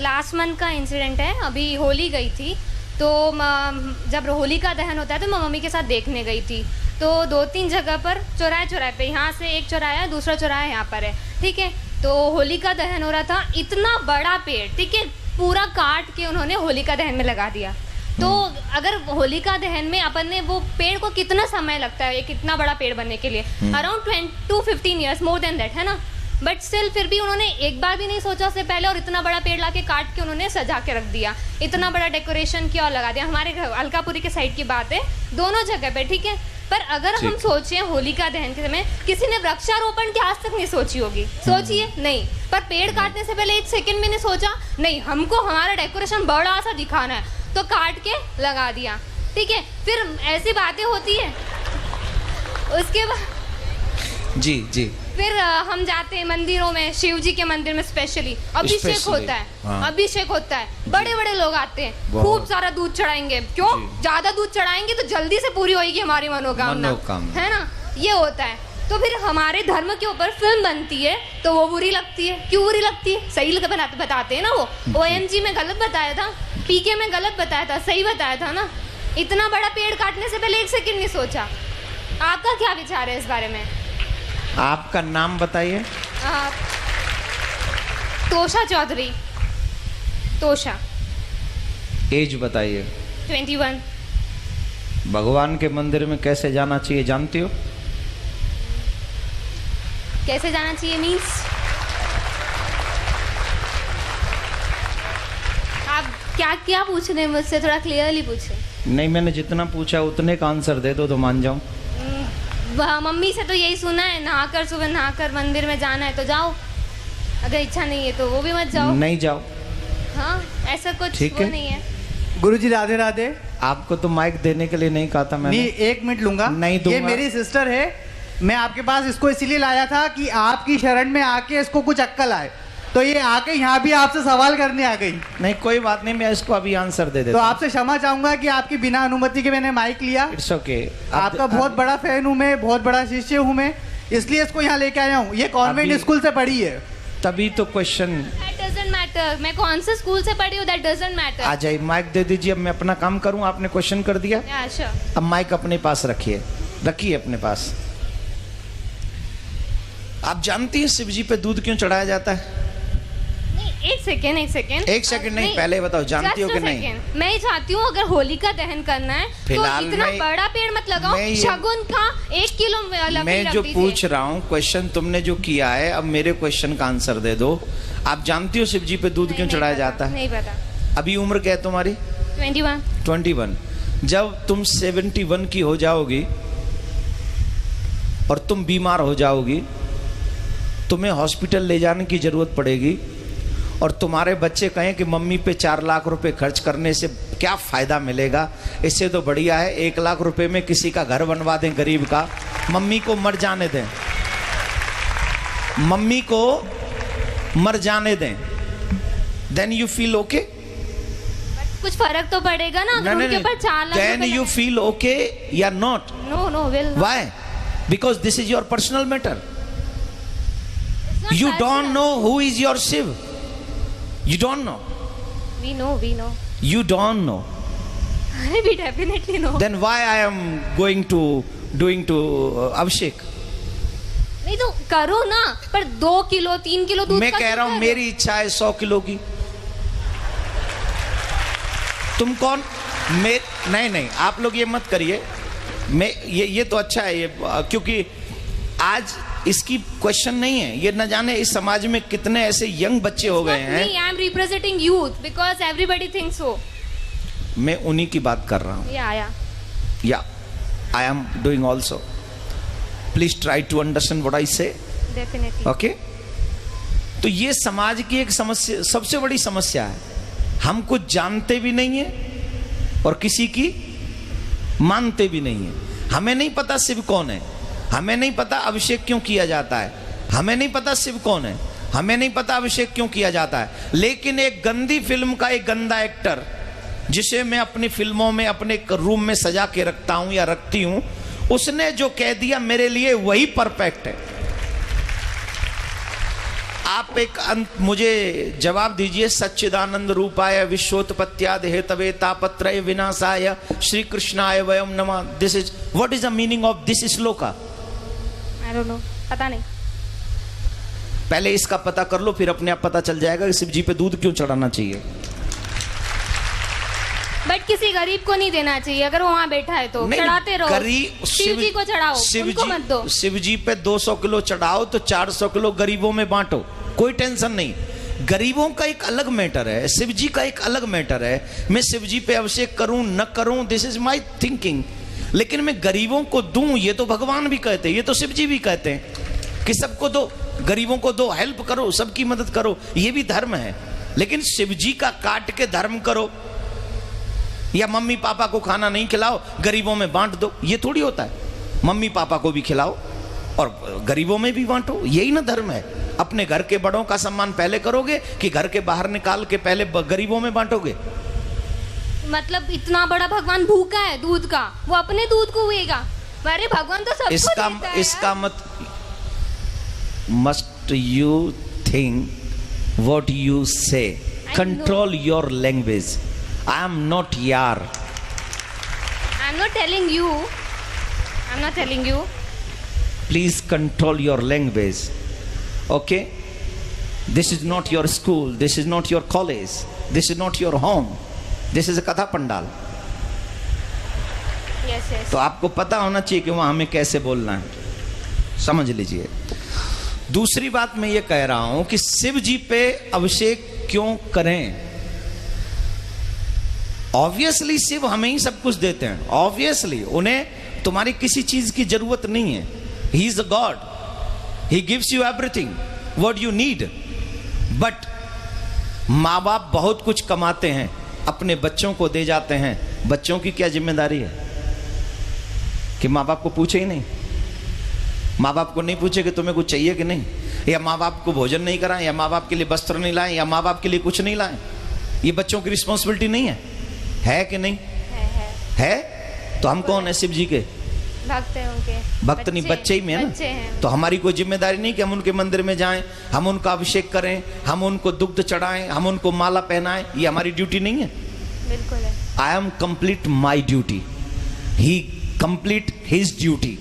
Last month का incident है। अभी होली गई थी तो जब होली का दहन होता है तो मैं मम्मी के साथ देखने गई थी। तो 2-3 जगह पर चौराहे पे, यहाँ से एक चौराहा है, दूसरा चौराहा यहाँ पर है, ठीक है। तो होली का दहन हो रहा था, इतना बड़ा पेड़, ठीक है, पूरा काट के उन्होंने होलिका दहन में लगा दिया। तो अगर होलिका दहन में अपन ने वो पेड़ को कितना समय लगता है, एक इतना बड़ा पेड़ बनने के लिए, around 10 to 15 years, more than that, है ना। बट स्टिल फिर भी उन्होंने एक बार भी नहीं सोचा उससे पहले, और इतना बड़ा पेड़ लाके काट के उन्होंने सजा के रख दिया, इतना बड़ा डेकोरेशन किया और लगा दिया। हमारे अलकापुरी के साइड की बात है, दोनों जगह पे, ठीक है। पर अगर हम सोचें होलिका दहन के समय किसी ने वृक्षारोपण की आज तक नहीं सोची होगी, सोचिए नहीं। पर पेड़ काटने से पहले 1 सेकंड में ने सोचा नहीं हमको हमारा डेकोरेशन बड़ा सा दिखाना है, तो काट के लगा दिया, ठीक है। फिर ऐसी बातें होती है, उसके बाद जी फिर हम जाते हैं मंदिरों में, शिव जी के मंदिर में स्पेशली अभिषेक होता है। हाँ। अभिषेक होता है, बड़े बड़े लोग आते हैं, खूब सारा दूध चढ़ाएंगे। क्यों? ज्यादा दूध चढ़ाएंगे तो जल्दी से पूरी होगी हमारी मनोकामना, है ना, ये होता है। तो फिर हमारे धर्म के ऊपर फिल्म बनती है तो वो बुरी लगती है। क्यों बुरी लगती है? सही बताते हैं ना, वो OMG में गलत बताया था, PK में गलत बताया था, सही बताया था ना। इतना बड़ा पेड़ काटने से पहले 1 सेकंड नहीं सोचा। आपका क्या विचार है इस बारे में? आपका नाम बताइए। तोषा चौधरी। तोषा। एज बताइए। 21। भगवान के मंदिर में कैसे जाना चाहिए जानती हो? कैसे जाना चाहिए मीन्स? आप क्या पूछ रहे हैं मुझसे? थोड़ा क्लियरली पूछे। नहीं, मैंने जितना पूछा उतने का आंसर दे दो तो मान जाऊं। मम्मी से तो यही सुना है, नहाकर सुबह नहाकर मंदिर में जाना है तो जाओ, अगर इच्छा नहीं है तो वो भी मत जाओ। नहीं जाओ। हाँ, ऐसा कुछ ठीक वो है। नहीं है। गुरुजी राधे राधे। आपको तो माइक देने के लिए नहीं कहा था मैंने। नहीं, 1 मिनट लूंगा। नहीं दूंगा। ये मेरी सिस्टर है, मैं आपके पास इसको इसीलिए लाया था कि आपकी शरण में आके इसको कुछ अक्कल आए, तो ये आके यहाँ भी आपसे सवाल करने आ गई। नहीं, कोई बात नहीं, मैं इसको अभी आंसर दे देता तो हूं। आपसे क्षमा चाहूंगा कि आपकी बिना अनुमति के मैंने माइक लिया। It's okay. आपका बहुत बड़ा फैन हूँ मैं, बहुत बड़ा शिष्य हूँ मैं, इसलिए इसको यहाँ लेके आया हूँ। ये कॉन्वेंट स्कूल से पढ़ी है। तभी तो क्वेश्चन। That doesn't matter, मैं कौन से स्कूल से पढ़ी हूँ, that doesn't matter। आ जाइए, माइक दे दीजिए। अब मैं अपना काम करूँ, आपने क्वेश्चन कर दिया। Yeah, sure। अब माइक अपने पास रखिए अपने पास। आप जानती हैं शिव जी पे दूध क्यों चढ़ाया जाता है? नहीं, एक सेकेंड नहीं, पहले बताओ, जानती हो कि नहीं? मैं चाहती हूँ अगर होलिका दहन करना है तो इतना बड़ा पेड़ मत लगाओ, शगुन का 1 किलो मैं जो पूछ रहा हूँ क्वेश्चन तुमने जो किया है, अब मेरे क्वेश्चन का आंसर दे दो। आप जानती हो शिव जी पे दूध क्यों चढ़ाया जाता है? नहीं पता। अभी उम्र क्या है तुम्हारी? 21। जब तुम 71 की हो जाओगी और तुम बीमार हो जाओगी, तुम्हें हॉस्पिटल ले जाने की जरूरत पड़ेगी, और तुम्हारे बच्चे कहें कि मम्मी पे 4 लाख रुपए खर्च करने से क्या फायदा मिलेगा, इससे तो बढ़िया है 1 लाख रुपए में किसी का घर बनवा दें गरीब का, मम्मी को मर जाने दें, मम्मी को मर जाने दें, देन यू फील ओके? कुछ फर्क तो पड़ेगा ना अगर उनके ऊपर 4 lakh. Then you feel okay या not? No will. Why? Because this is your personal matter. You don't know who is your Shiv. You don't know. We know. You don't know. We definitely know. Then why I am doing to Abhishek? नहीं तो करो ना, पर 2 kilo 3 kilo दूध। मैं कह रहा हूं मेरी इच्छा है 100 किलो की। तुम कौन? नहीं, आप लोग ये मत करिए। मैं ये तो अच्छा है ये, क्योंकि आज इसकी क्वेश्चन नहीं है, ये न जाने इस समाज में कितने ऐसे यंग बच्चे हो गए हैं। I am representing youth because everybody thinks so. मैं उन्हीं की बात कर रहा हूँ। Yeah I am doing also. Please try to understand what I say. Definitely. Okay. तो ये समाज की एक समस्या, सबसे बड़ी समस्या है। हम कुछ जानते भी नहीं है और किसी की मानते भी नहीं है। हमें नहीं पता शिव कौन है, हमें नहीं पता अभिषेक क्यों किया जाता है, हमें नहीं पता शिव कौन है, हमें नहीं पता अभिषेक क्यों किया जाता है। लेकिन एक गंदी फिल्म का एक गंदा एक्टर, जिसे मैं अपनी फिल्मों में अपने रूम में सजा के रखता हूं या रखती हूं, उसने जो कह दिया मेरे लिए वही परफेक्ट है। आप एक मुझे जवाब दीजिए। सच्चिदानंद रूपाय विश्वोत्पत्त्यादि हेतवे तापत्रय विनाशाय श्री कृष्णाय वयम नमः। This is what is the meaning of this shloka? I don't know, पता नहीं। पहले इसका पता कर लो, फिर अपने आप पता चल जाएगा कि शिव जी पे दूध क्यों चढ़ाना चाहिए। बट किसी गरीब को नहीं देना चाहिए, अगर वो वहां बैठा है तो चढ़ाते रहो। शिव जी को चढ़ाओ, उनको मत दो। शिव जी पे 200 किलो चढ़ाओ तो 400 किलो गरीबों में बांटो, कोई टेंशन नहीं। गरीबों का एक अलग मैटर है, शिव जी का एक अलग मैटर है। मैं शिव जी पे अभिषेक करूं न करूं, दिस इज माई थिंकिंग। लेकिन मैं गरीबों को दूं, ये तो भगवान भी कहते हैं, ये तो शिव जी भी कहते हैं कि सबको दो, गरीबों को दो, हेल्प करो, सबकी मदद करो, ये भी धर्म है। लेकिन शिव जी का काट के धर्म करो या मम्मी पापा को खाना नहीं खिलाओ, गरीबों में बांट दो, ये थोड़ी होता है। मम्मी पापा को भी खिलाओ और गरीबों में भी बांटो, यही ना धर्म है। अपने घर के बड़ों का सम्मान पहले करोगे कि घर के बाहर निकाल के पहले गरीबों में बांटोगे? मतलब इतना बड़ा भगवान भूखा है दूध का, वो अपने दूध को हुएगा? अरे भगवान तो सबको देता है। इसका must you think what you say, control your language. I am not yar. I'm not telling you. I'm not telling you. Please control your language. Okay? This is not your school. This is not your college. This is not your home. This is a Katha Pandal. Yes, yes. तो आपको पता होना चाहिए कि वहां हमें कैसे बोलना है, समझ लीजिए। दूसरी बात मैं ये कह रहा हूं कि शिव जी पे अभिषेक क्यों करें? ऑब्वियसली शिव हमें ही सब कुछ देते हैं, ऑब्वियसली उन्हें तुम्हारी किसी चीज की जरूरत नहीं है। He is a God, he gives you everything what you need. But माँ बाप बहुत कुछ कमाते हैं, अपने बच्चों को दे जाते हैं। बच्चों की क्या जिम्मेदारी है कि माँ बाप को पूछे ही नहीं? माँ बाप को नहीं पूछे कि तुम्हें कुछ चाहिए कि नहीं, या माँ बाप को भोजन नहीं कराएं, या माँ बाप के लिए वस्त्र नहीं लाएं, या माँ बाप के लिए कुछ नहीं लाएं? ये बच्चों की रिस्पॉन्सिबिलिटी नहीं है कि नहीं? है। तो हम कौन है? शिव जी के भक्त हैं, उनके भक्त नहीं, बच्चे ही में है ना। तो हमारी कोई जिम्मेदारी नहीं कि हम उनके मंदिर में जाएं, हम उनका अभिषेक करें, हम उनको दुग्ध चढ़ाएं, हम उनको माला पहनाएं, ये हमारी ड्यूटी नहीं है? बिल्कुल है। I am complete my duty, he complete his duty.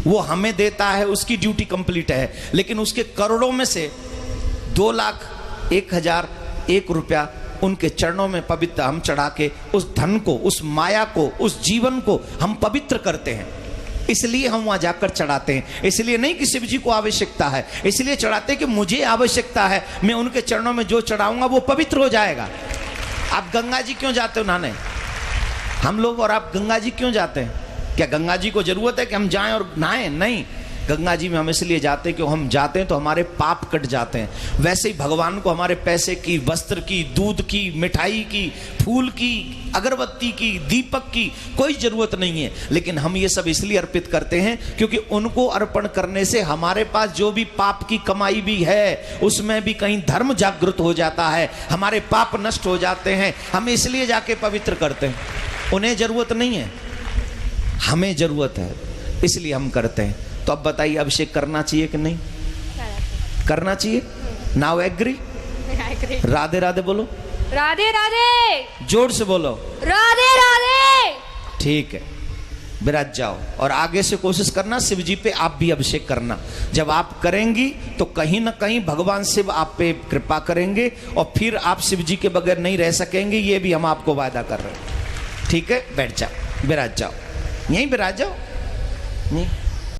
वो हमें देता है, उसकी ड्यूटी कंप्लीट है। लेकिन उसके करोड़ों में से 2,01,001 रुपया उनके चरणों में पवित्र हम चढ़ा के उस धन को, उस माया को, उस जीवन को हम पवित्र करते हैं। इसलिए हम वहां जाकर चढ़ाते हैं। इसलिए नहीं कि शिव जी को आवश्यकता है, इसलिए चढ़ाते हैं कि मुझे आवश्यकता है, मैं उनके चरणों में जो चढ़ाऊंगा वो पवित्र हो जाएगा। आप गंगा जी क्यों जाते हो नहाने? हम लोग और आप गंगा जी क्यों जाते हैं? क्या गंगा जी को जरूरत है कि हम जाएं और नहाएं? नहीं, गंगा जी में हम इसलिए जाते हैं कि हम जाते हैं तो हमारे पाप कट जाते हैं। वैसे ही भगवान को हमारे पैसे की, वस्त्र की, दूध की, मिठाई की, फूल की, अगरबत्ती की, दीपक की कोई जरूरत नहीं है। लेकिन हम ये सब इसलिए अर्पित करते हैं क्योंकि उनको अर्पण करने से हमारे पास जो भी पाप की कमाई भी है उसमें भी कहीं धर्म जागृत हो जाता है, हमारे पाप नष्ट हो जाते हैं। हम इसलिए जाके पवित्र करते हैं। उन्हें जरूरत नहीं है, हमें जरूरत है, इसलिए हम करते हैं। तो अब बताइए, अभिषेक करना चाहिए कि नहीं करना चाहिए? Now agree? राधे राधे बोलो, राधे राधे, जोर से बोलो, राधे राधे। ठीक है, विराज जाओ और आगे से कोशिश करना शिव जी पे आप भी अभिषेक करना। जब आप करेंगी तो कहीं ना कहीं भगवान शिव आप पे कृपा करेंगे और फिर आप शिव जी के बगैर नहीं रह सकेंगे, ये भी हम आपको वादा कर रहे हैं। ठीक है, बैठ जाओ, विराज जाओ, यहीं विराज जाओ। नहीं